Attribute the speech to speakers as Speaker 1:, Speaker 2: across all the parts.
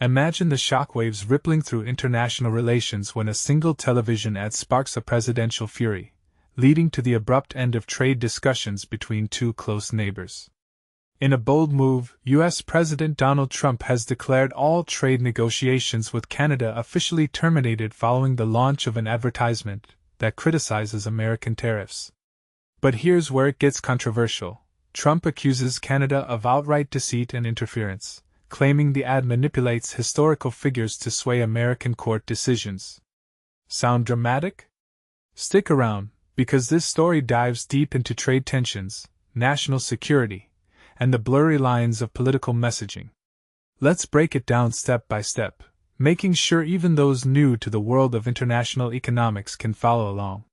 Speaker 1: Imagine the shockwaves rippling through international relations when a single television ad sparks a presidential fury, leading to the abrupt end of trade discussions between two close neighbors. In a bold move, U.S. President Donald Trump has declared all trade negotiations with Canada officially terminated following the launch of an advertisement that criticizes American tariffs. But here's where it gets controversial. Trump accuses Canada of outright deceit and interference, claiming the ad manipulates historical figures to sway American court decisions. Sound dramatic? Stick around, because this story dives deep into trade tensions, national security, and the blurry lines of political messaging. Let's break it down step by step, making sure even those new to the world of international economics can follow along.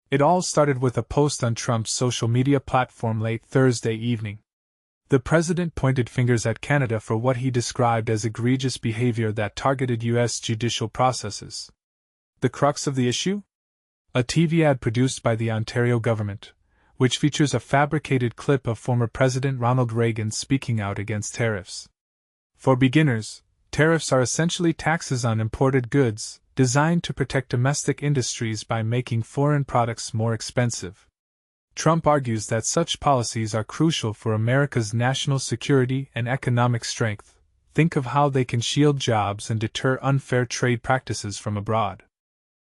Speaker 1: It all started with a post on Trump's social media platform late Thursday evening. The president pointed fingers at Canada for what he described as egregious behavior that targeted U.S. judicial processes. The crux of the issue? A TV ad produced by the Ontario government, which features a fabricated clip of former President Ronald Reagan speaking out against tariffs. For beginners, tariffs are essentially taxes on imported goods, designed to protect domestic industries by making foreign products more expensive. Trump argues that such policies are crucial for America's national security and economic strength. Think of how they can shield jobs and deter unfair trade practices from abroad.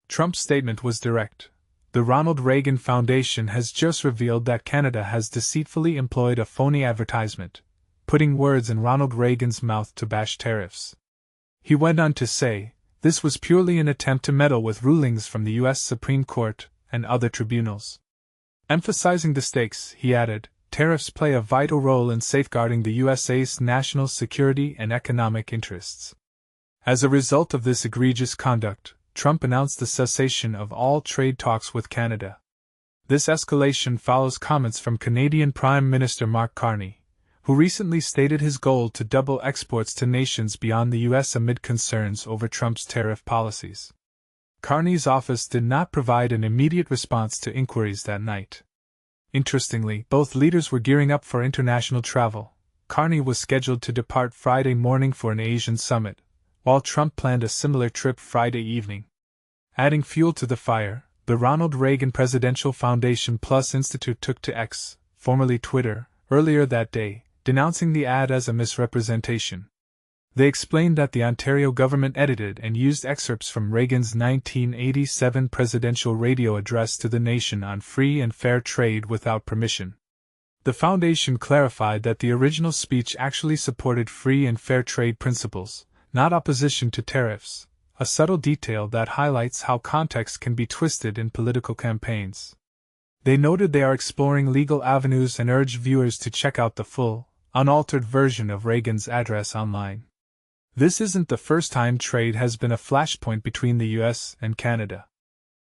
Speaker 1: Trump's statement was direct. The Ronald Reagan Foundation has just revealed that Canada has deceitfully employed a phony advertisement, putting words in Ronald Reagan's mouth to bash tariffs. He went on to say, this was purely an attempt to meddle with rulings from the U.S. Supreme Court and other tribunals. Emphasizing the stakes, he added, tariffs play a vital role in safeguarding the USA's national security and economic interests. As a result of this egregious conduct, Trump announced the cessation of all trade talks with Canada. This escalation follows comments from Canadian Prime Minister Mark Carney, who recently stated his goal to double exports to nations beyond the U.S. amid concerns over Trump's tariff policies. Carney's office did not provide an immediate response to inquiries that night. Interestingly, both leaders were gearing up for international travel. Carney was scheduled to depart Friday morning for an Asian summit, while Trump planned a similar trip Friday evening. Adding fuel to the fire, the Ronald Reagan Presidential Foundation Plus Institute took to X, formerly Twitter, earlier that day, denouncing the ad as a misrepresentation. They explained that the Ontario government edited and used excerpts from Reagan's 1987 presidential radio address to the nation on free and fair trade without permission. The foundation clarified that the original speech actually supported free and fair trade principles, not opposition to tariffs, a subtle detail that highlights how context can be twisted in political campaigns. They noted they are exploring legal avenues and urged viewers to check out the full, unaltered version of Reagan's address online. This isn't the first time trade has been a flashpoint between the U.S. and Canada.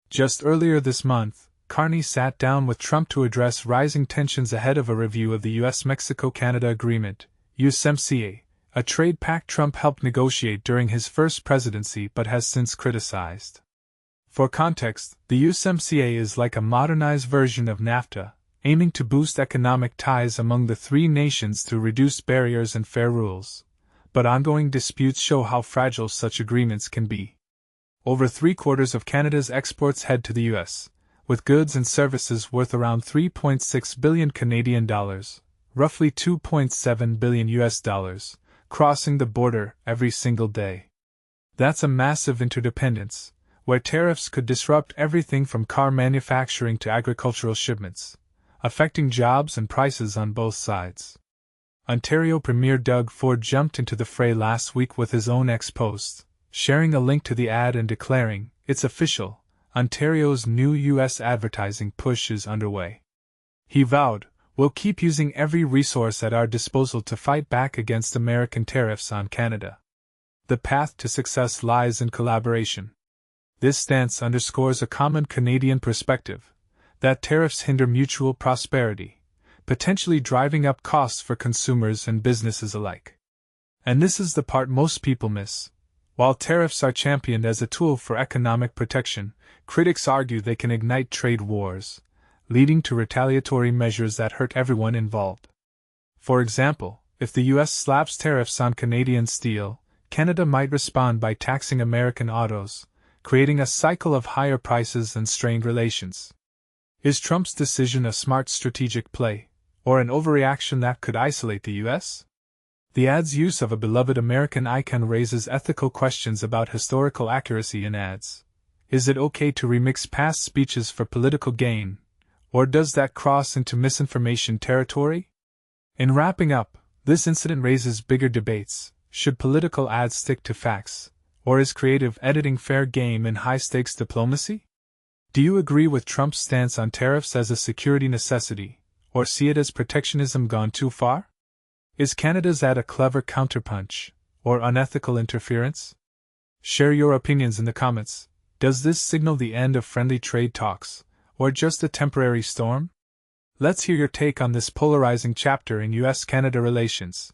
Speaker 1: Just earlier this month, Carney sat down with Trump to address rising tensions ahead of a review of the U.S.-Mexico-Canada Agreement, USMCA, a trade pact Trump helped negotiate during his first presidency but has since criticized. For context, the USMCA is like a modernized version of NAFTA, aiming to boost economic ties among the three nations through reduced barriers and fair rules. But ongoing disputes show how fragile such agreements can be. Over 3/4 of Canada's exports head to the U.S., with goods and services worth around $3.6 billion Canadian dollars, roughly $2.7 billion US dollars, crossing the border every single day. That's a massive interdependence, where tariffs could disrupt everything from car manufacturing to agricultural shipments, affecting jobs and prices on both sides. Ontario Premier Doug Ford jumped into the fray last week with his own X post, sharing a link to the ad and declaring, "It's official, Ontario's new U.S. advertising push is underway." He vowed, "We'll keep using every resource at our disposal to fight back against American tariffs on Canada." The path to success lies in collaboration. This stance underscores a common Canadian perspective, that tariffs hinder mutual prosperity, potentially driving up costs for consumers and businesses alike. And this is the part most people miss. While tariffs are championed as a tool for economic protection, critics argue they can ignite trade wars, leading to retaliatory measures that hurt everyone involved. For example, if the U.S. slaps tariffs on Canadian steel, Canada might respond by taxing American autos, creating a cycle of higher prices and strained relations. Is Trump's decision a smart strategic play, or an overreaction that could isolate the U.S.? The ad's use of a beloved American icon raises ethical questions about historical accuracy in ads. Is it okay to remix past speeches for political gain, or does that cross into misinformation territory? In wrapping up, this incident raises bigger debates. Should political ads stick to facts, or is creative editing fair game in high-stakes diplomacy? Do you agree with Trump's stance on tariffs as a security necessity, or see it as protectionism gone too far? Is Canada's ad a clever counterpunch, or unethical interference? Share your opinions in the comments. Does this signal the end of friendly trade talks, or just a temporary storm? Let's hear your take on this polarizing chapter in US-Canada relations.